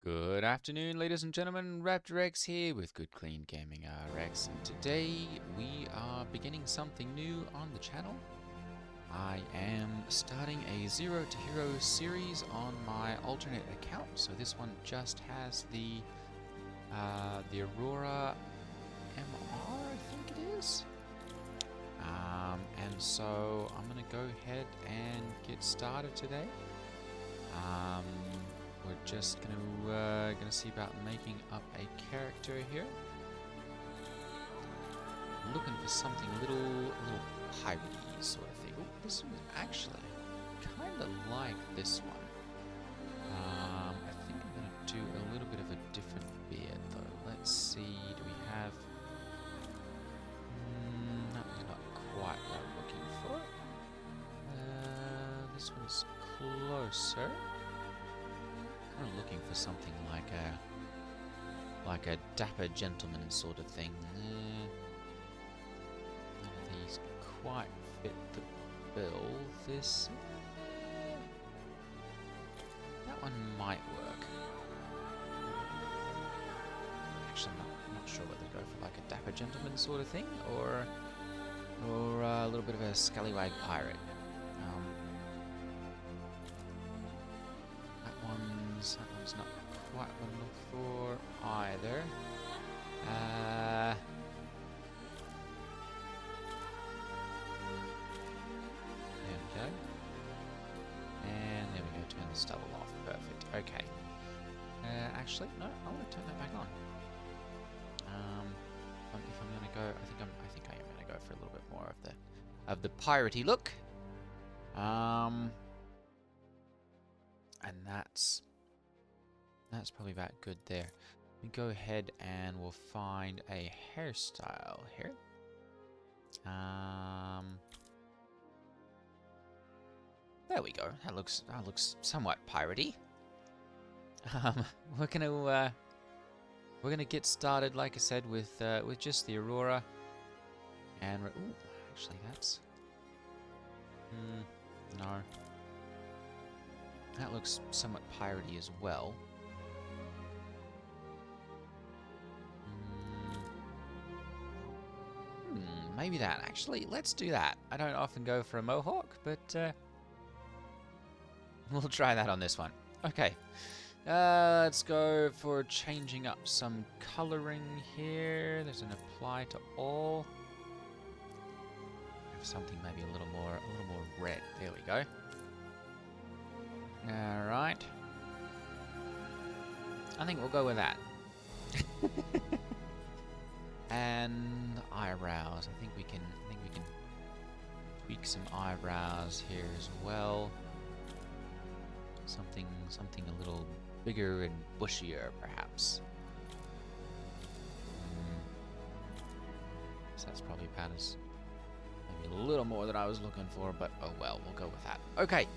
Good afternoon, ladies and gentlemen. Raptor X here with Good Clean Gaming RX, and today we are beginning something new on the channel. I am starting a Zero to Hero series on my alternate account. So this one just has the Aurora MR, I think it is. And so I'm gonna go ahead and get started today. We're just gonna see about making up a character here. Looking for something a little piratey sort of thing. Ooh, this one's actually kind of like this one. I think I'm gonna do a little bit of a different beard though. Let's see. Do we have? That's not quite what I'm looking for. This one's closer. I'm looking for something like a dapper gentleman sort of thing. None of these quite fit the bill. This that one might work. Actually, I'm not sure whether to go for like a dapper gentleman sort of thing or a little bit of a scallywag pirate. That one's not quite what I'm looking for either. There we go. And there we go, turn the stubble off. Perfect. Okay. Actually, no, I want to turn that back on. If I'm gonna go, I think I am gonna go for a little bit more of the piratey look. And that's probably about good there. We go ahead and we'll find a hairstyle here. There we go. That looks somewhat piratey. We're gonna get started, like I said, with just the Aurora. And ooh, actually, that's no. That looks somewhat piratey as well. Maybe that, actually. Let's do that. I don't often go for a mohawk, but we'll try that on this one. Okay. Let's go for changing up some coloring here. There's an apply to all. Have something maybe a little more red. There we go. Alright. I think we'll go with that. And eyebrows. I think we can tweak some eyebrows here as well. Something a little bigger and bushier, perhaps. So that's probably about as maybe a little more than I was looking for, but oh well, we'll go with that. Okay.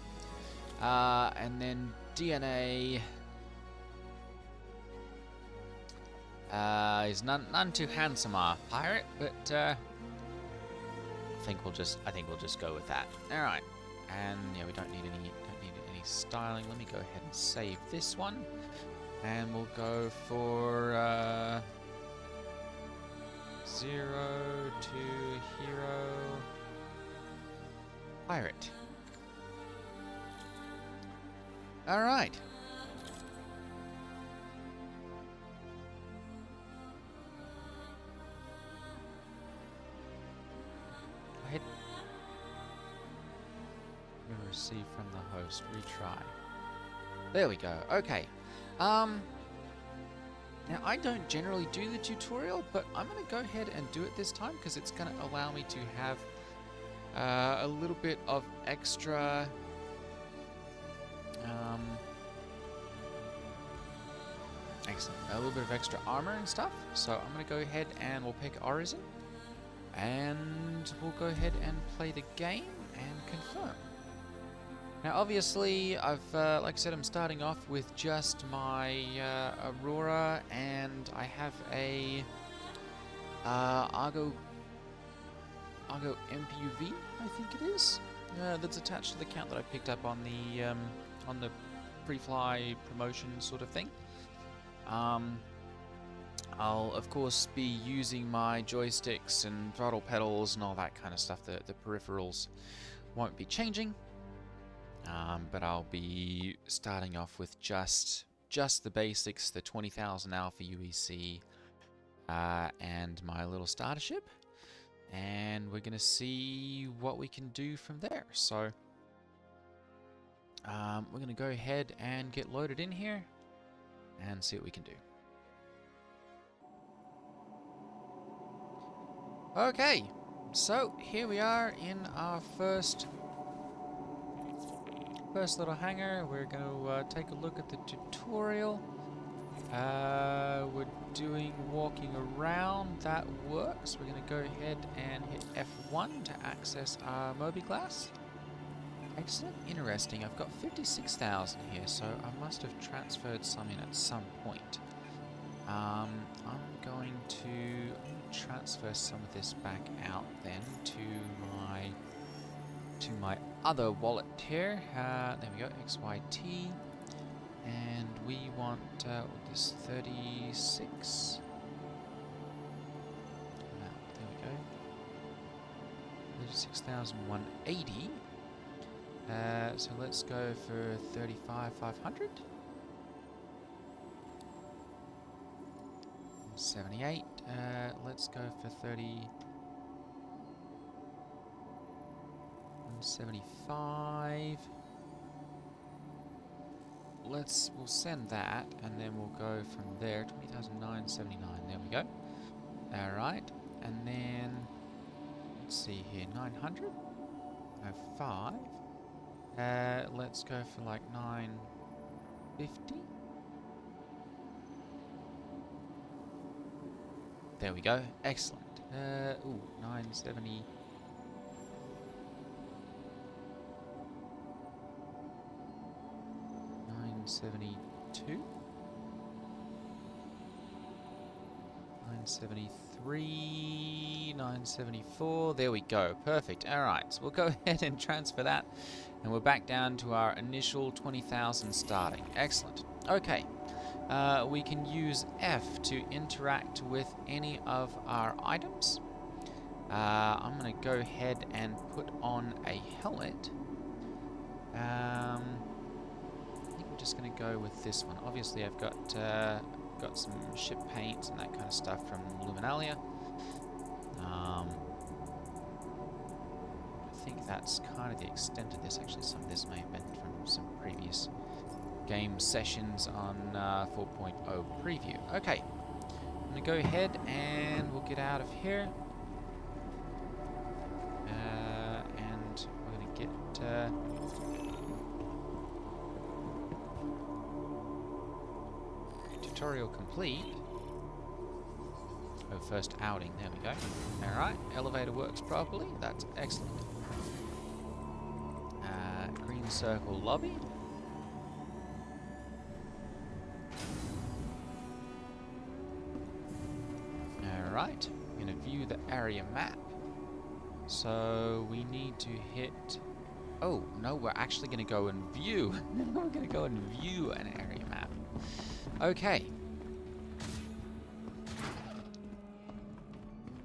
And then DNA is none too handsome, our pirate, but I think we'll just go with that. All right, and yeah, we don't need any styling. Let me go ahead and save this one, and we'll go for Zero to Hero pirate. All right. Go ahead. Receive from the host. Retry. There we go. Okay. Now I don't generally do the tutorial, but I'm going to go ahead and do it this time because it's going to allow me to have a little bit of extra. Excellent. A little bit of extra armor and stuff. So I'm going to go ahead and we'll pick Origin. And we'll go ahead and play the game and confirm. Now obviously, like I said, I'm starting off with just my Aurora, and I have a ARGO MPUV, I think it is, that's attached to the account that I picked up on the pre-fly promotion sort of thing. I'll of course be using my joysticks and throttle pedals and all that kind of stuff. The peripherals won't be changing, but I'll be starting off with just the basics, the 20,000 Alpha UEC, and my little starter ship, and we're gonna see what we can do from there. So we're gonna go ahead and get loaded in here and see what we can do. Okay, so here we are in our first little hangar. We're going to take a look at the tutorial. We're doing walking around. That works. We're going to go ahead and hit F1 to access our mobi-glass. Excellent. Interesting. I've got 56,000 here, so I must have transferred some in at some point. I'm going to transfer some of this back out then to my other wallet here. There we go, XYT, and we want this 36. There we go, 36,180. So let's go for 35,500. 78. Let's go for 75. We'll send that, and then we'll go from there. 20,979. There we go. All right, and then let's see here. 900. 5. Let's go for like 950. There we go. Excellent. 970. 972. 973. 974. There we go. Perfect. All right. So we'll go ahead and transfer that, and we're back down to our initial 20,000 starting. Excellent. Okay. We can use F to interact with any of our items. I'm going to go ahead and put on a helmet. I think I'm just going to go with this one. Obviously, I've got some ship paints and that kind of stuff from Luminalia. I think that's kind of the extent of this. Actually, some of this may have been from some previous game sessions on 4.0 preview. Okay, I'm going to go ahead and we'll get out of here. And we're going to get... tutorial complete. Oh, first outing. There we go. Alright, elevator works properly. That's excellent. Green circle lobby. Alright, I'm going to view the area map. So we need to hit... Oh, no, we're actually going to go and view. We're going to go and view an area map. Okay.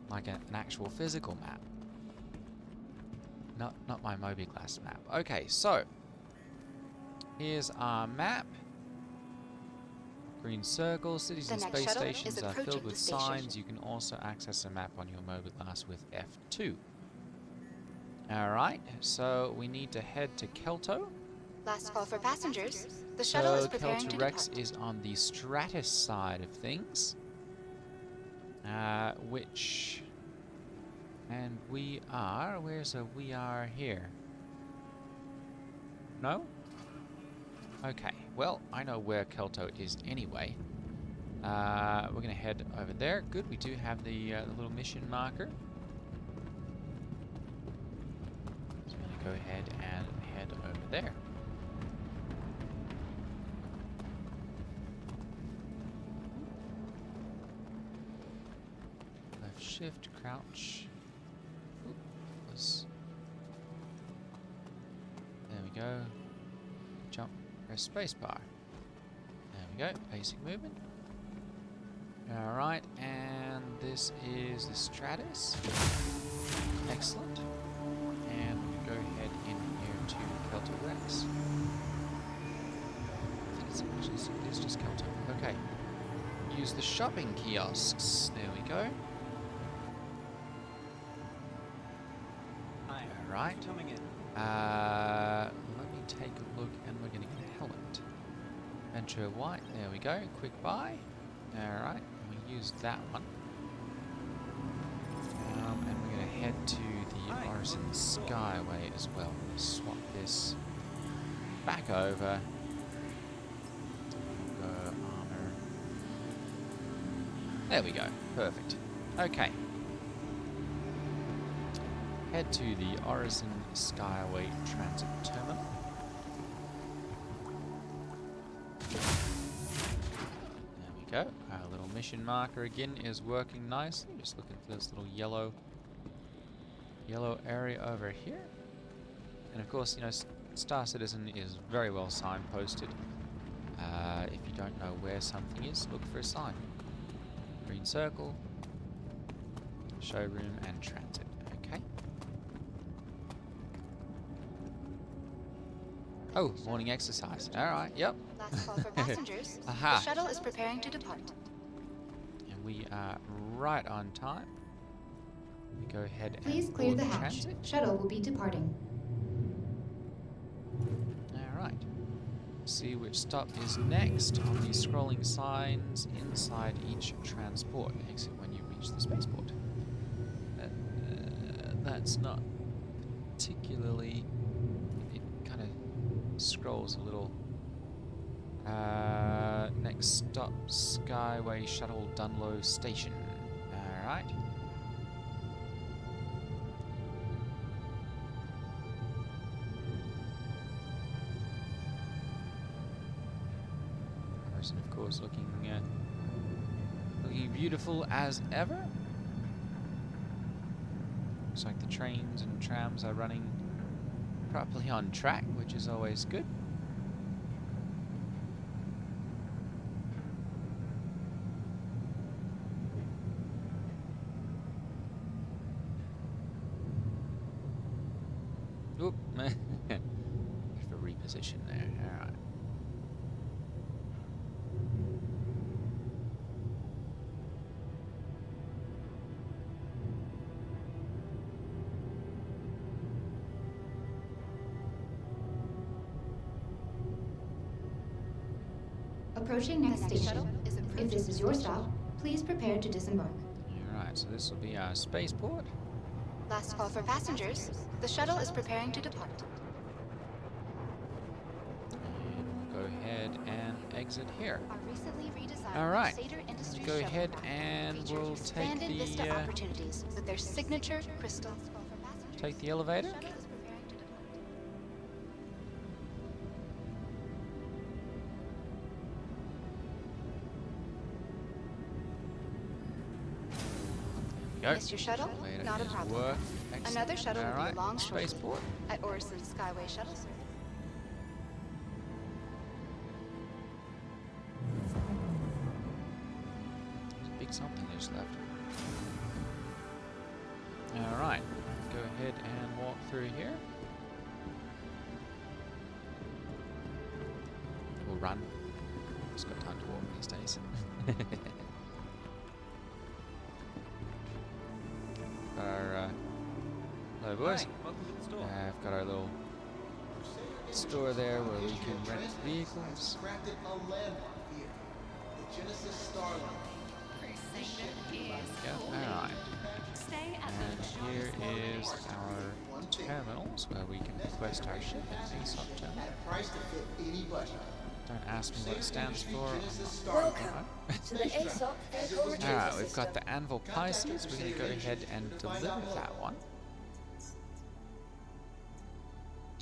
Like an actual physical map. Not my mobi-glass map. Okay, so here's our map. Green circles, cities and space stations are filled with signs. You can also access a map on your mobi-glass with F2. Alright, so we need to head to Kelto. Last call for passengers. The shuttle is preparing to Rex depart. is on the Stratus side of things. Which... And we are... Where's a we are here? No? Okay, well, I know where Kelto is anyway. We're going to head over there. Good, we do have the little mission marker. So I'm going to go ahead and head over there. Left shift, crouch. Oop, there we go. Jump, press spacebar. There we go, basic movement. Alright, and this is the Stratus. Excellent. And we go ahead in here to Kelter Rex. I think it's just Kelter. Okay. Use the shopping kiosks. There we go. Alright. Coming in. Let me take a look, and we're going to get a helmet. Venture White. There we go. Quick buy. Alright. We used that one. And we're going to head to the Artisan Skyway as well. Swap this back over. Armor. There we go. Perfect. Okay. Head to the Artisan Skyway Transit Terminal. There we go. Our little mission marker again is working nicely. Just looking for this little yellow area over here. And of course, you know, Star Citizen is very well signposted. If you don't know where something is, look for a sign. Green circle, showroom, and transit. Okay. Oh, morning exercise. Alright, yep. Last call for passengers. Aha. The shuttle is preparing to depart. And we are right on time. We go ahead Please and clear board the hatch. transit. Shuttle will be departing. Alright. See which stop is next on the scrolling signs inside each transport. Exit when you reach the spaceport. That's not particularly... It kind of scrolls a little. Next stop, Skyway Shuttle Dunlow Station. Alright. And of course looking beautiful as ever. Looks like the trains and trams are running properly on track, which is always good. Oop. For reposition there. Alright. Approaching next station. If this is your stop, please prepare to disembark. Alright, so this will be our spaceport. Last call for passengers. The shuttle is preparing to depart. And we'll go ahead and exit here. Our recently redesigned Alright. Crusader Industries Go shuttle ahead craft and features we'll expanded take vista the opportunities with their signature crystal. Last call for passengers. take the elevator. Shuttle is preparing to depart. Go. Missed your shuttle? Elevator Not a is problem. work. Excellent. Another shuttle will be Alright, along shortly spaceport. at Orison Skyway Shuttle Service. There's a big something just left. Alright, go ahead and walk through here. Or run. Just got time to walk these days. Got our hello boys. Hi, welcome to the store. I've got our little store there where we can rent vehicles. Crafted a landmark here, the Genesis Starline. Alright. And here is our terminals where we can request our ship in ASOP terminal. At a price to fit any budget. Don't ask me what it stands for. Genesis Welcome Starline. to the ASOP vehicle retrieval Alright, we've got system. the Anvil Pisces. We're going to go ahead and deliver that one.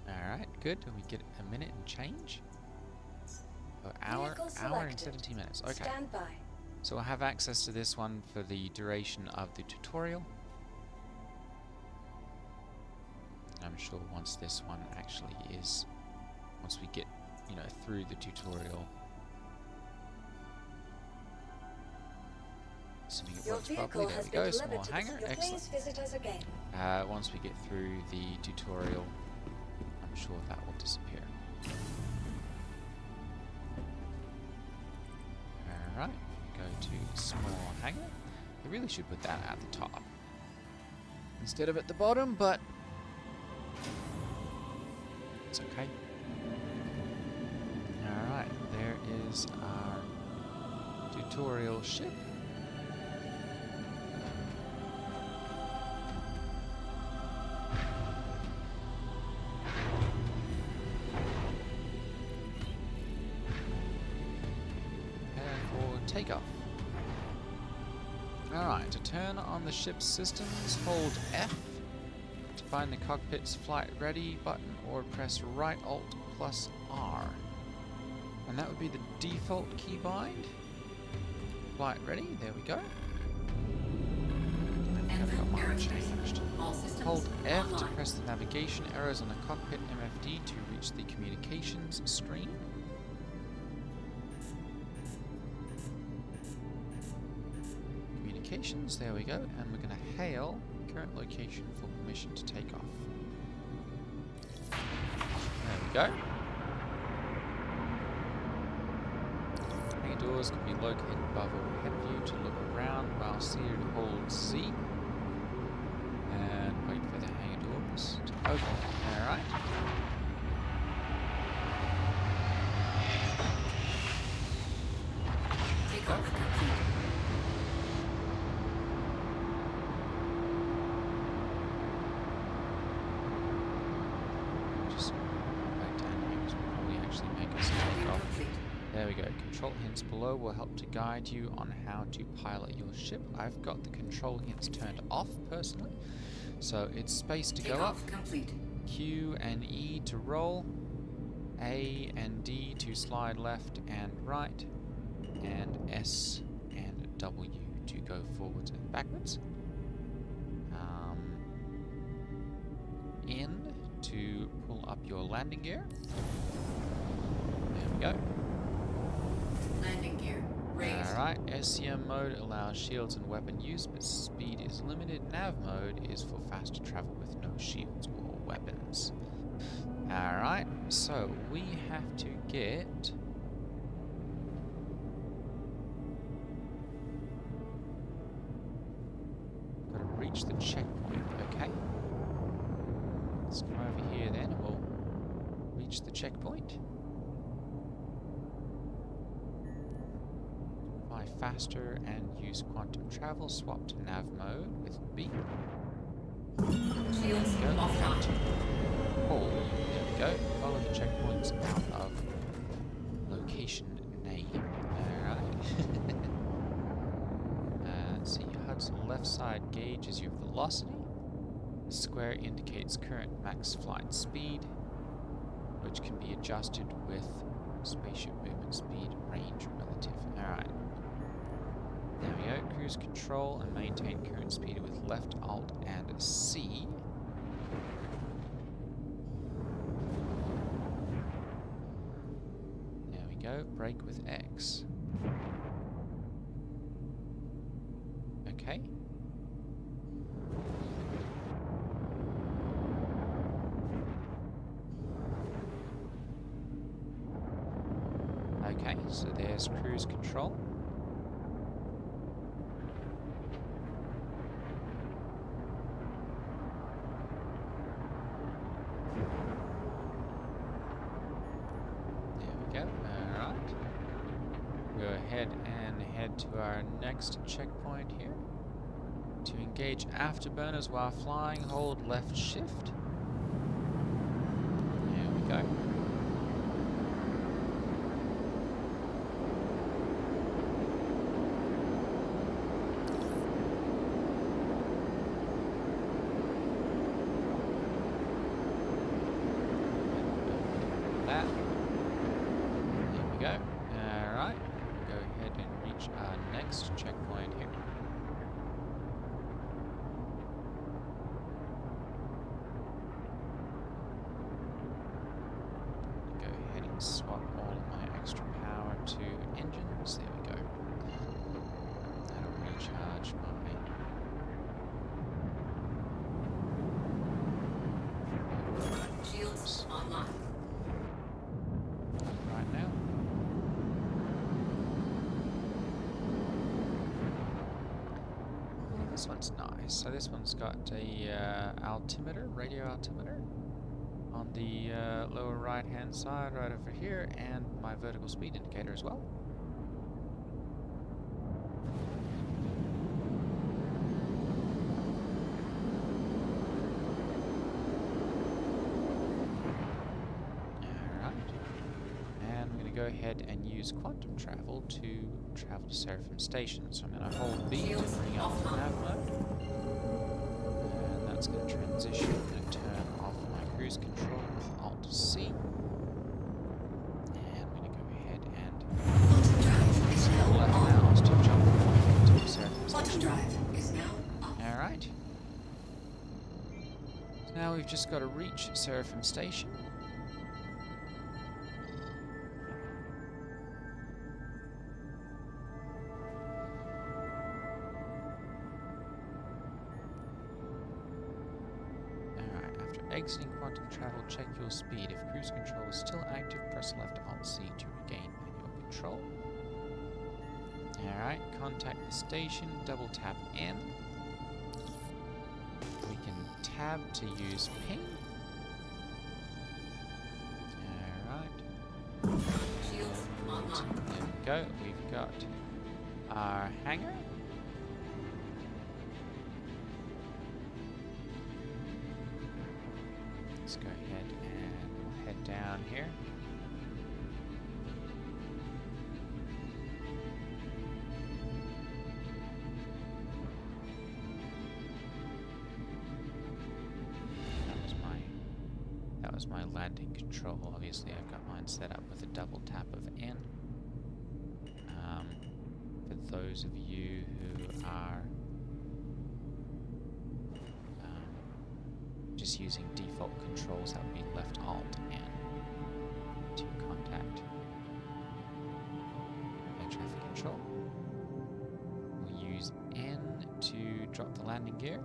Alright, good. And we get a minute and change. Oh, hour Vehicle and selected. 17 minutes. Okay. Stand by. So we'll have access to this one for the duration of the tutorial. I'm sure once this one actually is, once we get, you know, through the tutorial, Assuming it Your works properly. vehicle There has we been go. delivered Small to hangar. the... Excellent. Please visit us again. Once we get through the tutorial, I'm sure that will disappear. Alright, go to small hangar. I really should put that at the top instead of at the bottom, but it's okay. Alright, there is our tutorial ship. Takeoff. Alright, to turn on the ship's systems, hold F to find the cockpit's flight ready button, or press right Alt plus R. And that would be the default keybind. Flight ready, there we go. Changed. Hold F to press the navigation arrows on the cockpit MFD to reach the communications screen. There we go, and we're going to hail current location for permission to take off. There we go. Hangar doors can be located above overhead view to look around while seated. Hold Z and wait for the hangar doors to open. Alright. Take off. There we go. Control hints below will help to guide you on how to pilot your ship. I've got the control hints turned off personally. So it's space to go up, Q and E to roll, A and D to slide left and right, and S and W to go forwards and backwards. N to pull up your landing gear. There we go. Landing gear raised. Alright, SCM mode allows shields and weapon use, but speed is limited. Nav mode is for faster travel with no shields or weapons. Alright, so we have to get... Gotta reach the checkpoint, okay? Let's come over here then and we'll reach the checkpoint. Fly faster and use quantum travel. Swap to nav mode with B. Shields offline. Hold. There we go. Follow the checkpoints out of location name. Alright. So HUD's left side gauges your velocity. The square indicates current max flight speed, which can be adjusted with spaceship movement speed range relative. Alright. There we go. Cruise control and maintain current speed with left Alt and C. There we go. Brake with X. Okay. Okay, so there's cruise control. There we go. Alright. Go ahead and head to our next checkpoint here. To engage afterburners while flying, hold left shift. There we go. That. There we go. Alright. Go ahead and reach our next checkpoint here. Go ahead and swap all of my extra power to engines. There we go. That'll reach our this one's nice. So this one's got a altimeter, radio altimeter, on the lower right hand side right over here, and my vertical speed indicator as well. Alright. And I'm going to go ahead and use quantum travel to travel to Seraphim Station. So I'm going to hold B to bring up nav mode. And that's going to transition. I'm going to turn off my cruise control with Alt-C. And I'm going to go ahead and Quantum drive is now left on. mouse to jump to Seraphim Quantum Station. drive is now on. Alright. So now we've just got to reach Seraphim Station. Exiting quantum travel, check your speed. If cruise control is still active, press left Alt-C to regain manual control. Alright, contact the station, double tap N. We can tab to use ping. Alright. Shields online. There we go, we've got our hangar. Let's go ahead and we'll head down here. That was my landing control. Obviously, I've got mine set up with a double tap of N. For those of you who are just using default controls, that would be left Alt N to contact air traffic control. We'll use N to drop the landing gear.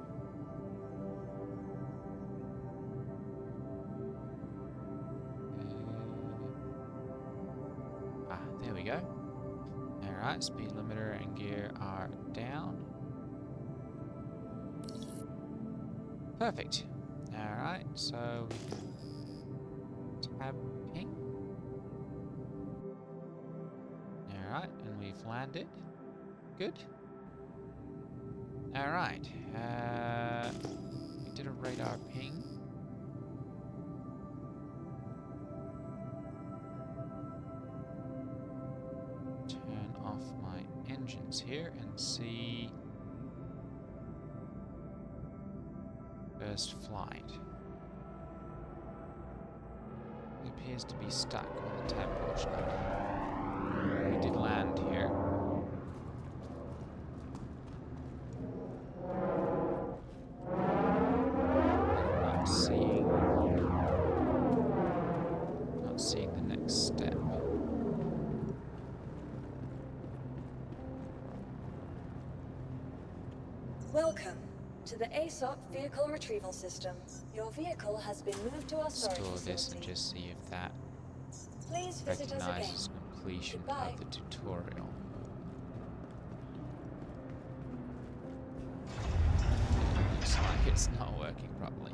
There we go. Alright, speed limiter and gear are down. Perfect. Alright, so we can tab ping. Alright, and we've landed. Good. Alright, we did a radar ping. Turn off my engines here and see first flight. It appears to be stuck on the tab portion of it. We did land here. Not seeing the next step. Welcome to the ASOP Vehicle Retrieval System. Your vehicle has been moved to our storage Store this and facility. just see if that Please visit us again. recognizes completion Goodbye. of the tutorial. Looks like it's not working properly.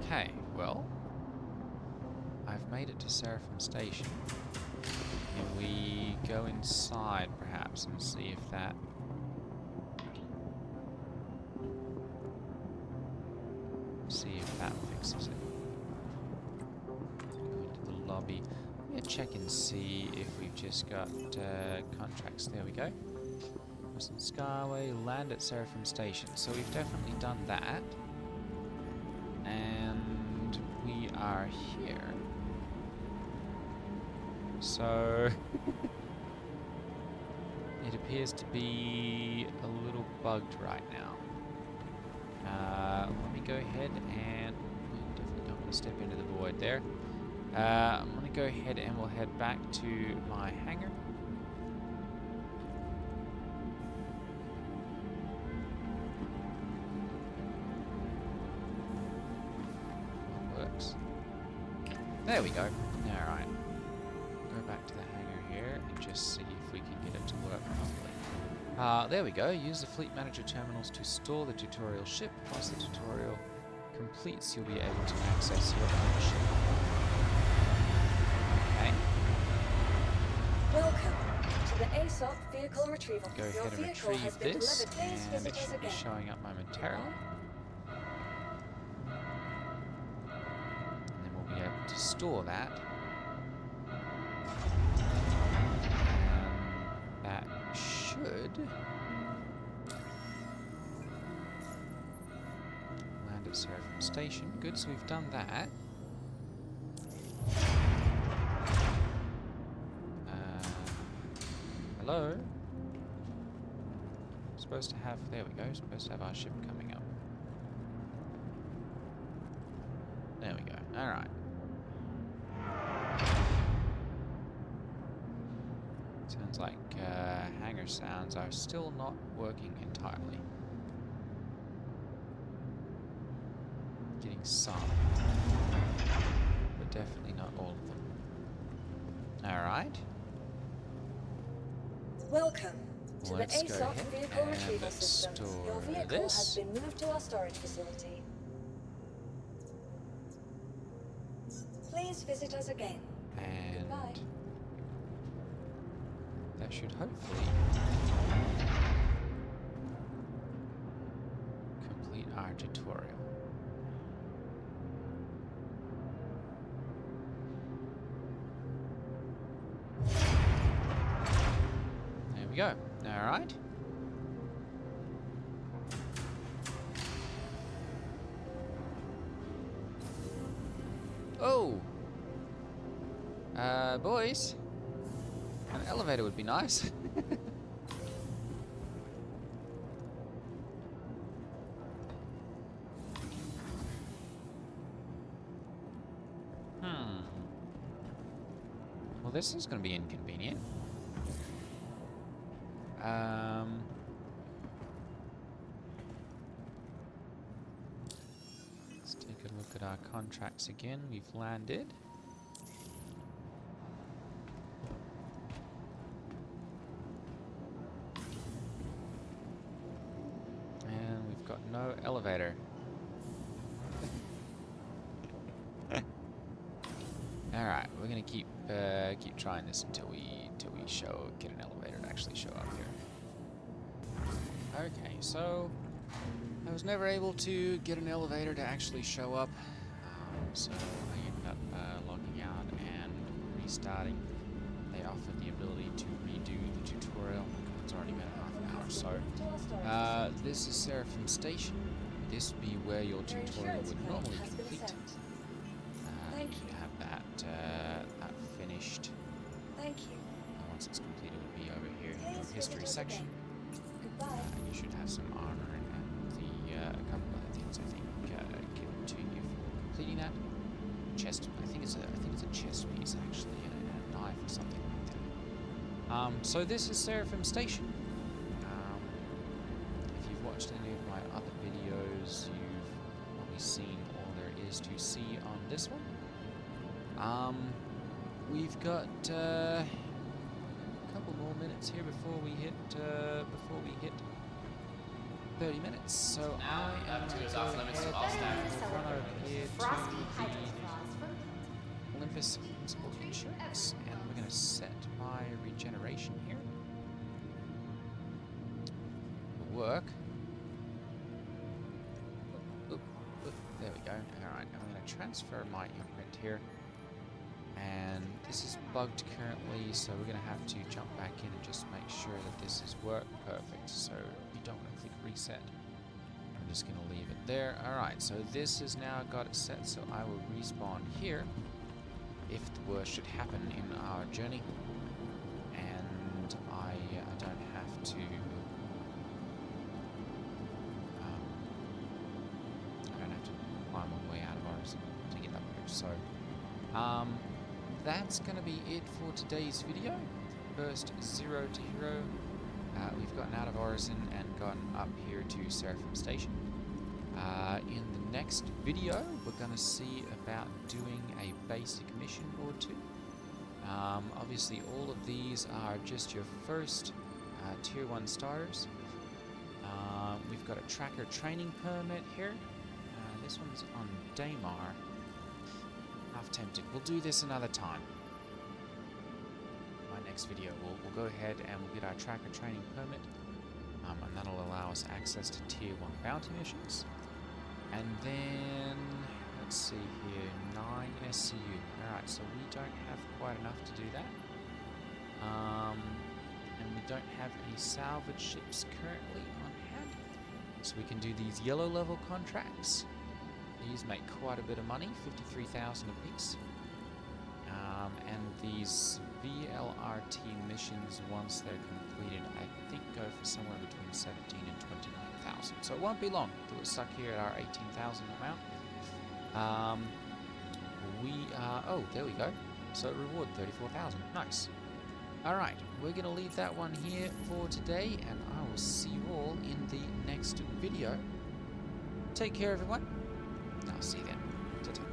Okay, well, I've made it to Seraphim Station. Can we go inside perhaps and see if that fixes it? Go into the lobby. I'm gonna check and see if we've just got contracts. There we go. Western Skyway, land at Seraphim Station. So we've definitely done that. And we are here. So it appears to be a little bugged right now. Let me go ahead and I'm definitely not going to step into the void there. I'm going to go ahead and we'll head back to my hangar. There we go. Alright. Go back to the hangar here and just see if we can get it to work properly. There we go. Use the Fleet Manager terminals to store the tutorial ship. Once the tutorial completes, you'll be able to access your own ship. Okay. Welcome to the ASOP vehicle retrieval. Go Your ahead and vehicle has retrieve been this, delivered. Please and visit it us should be again. showing up momentarily. And then we'll be able to store that. And that should land at Seraphim Station. Good, so we've done that. Hello? Supposed to have, there we go, supposed to have our ship coming up. There we go, alright. Sounds like hangar sounds are still not working entirely. Getting some, but definitely not all of them. Alright. Welcome to the Let's go ASOP ahead vehicle and retrieval systems. Your store vehicle has this. been moved to our storage facility. Please visit us again. And Goodbye. that should hopefully complete our tutorial. There we go. All right. Oh! Boys? An elevator would be nice. Well, this is going to be inconvenient. Let's take a look at our contracts again. We've landed. And we've got no elevator. All right, we're gonna keep trying this until we get an elevator to actually show up here. Okay, so I was never able to get an elevator to actually show up, so I ended up logging out and restarting. They offered the ability to redo the tutorial. It's already been half an hour, so this is Seraphim Station. This would be where your tutorial would normally complete. Thank you. Have that finished. Thank you. Once it's completed, it would be over here in your Please history visit us section. again. Goodbye. And you should have some armor and a couple other things I think given to you for completing that. Chest. I think it's a chest piece actually, and a knife or something like that. So this is Seraphim Station. If you've watched any of my other videos, you've probably seen all there is to see on this one. We've got a couple more minutes here before we hit 30 minutes. So I am going to go ahead and run over here to the Olympus Principal Insurance, and we're going to set my regeneration here. Work. Oop, there we go. Alright, I'm going to transfer my imprint here. And this is bugged currently, so we're going to have to jump back in and just make sure that this is work perfect. So you don't want to click reset. I'm just going to leave it there. Alright, so this has now got it set, so I will respawn here if the worst should happen in our journey. And I don't have to climb all the way out of ours to get up here. So that's going to be it for today's video. First 0 to hero. We've gotten out of Horizon and gotten up here to Seraphim Station. In the next video, we're going to see about doing a basic mission or two. Obviously, all of these are just your first Tier 1 starters. We've got a tracker training permit here. This one's on Daymar. Half tempted. We'll do this another time. My next video, we'll go ahead and we'll get our tracker training permit. And that'll allow us access to Tier 1 bounty missions. And then, let's see here, 9 SCU. Alright, so we don't have quite enough to do that. And we don't have any salvage ships currently on hand. So we can do these yellow level contracts. These make quite a bit of money, 53,000 apiece. And these VLRT missions, once they're completed, I think go for somewhere between 17 and 29,000. So it won't be long till we're stuck here at our 18,000 amount. Oh, there we go. So reward 34,000. Nice. Alright, we're going to leave that one here for today, and I will see you all in the next video. Take care, everyone. I'll see you then. Ta-ta.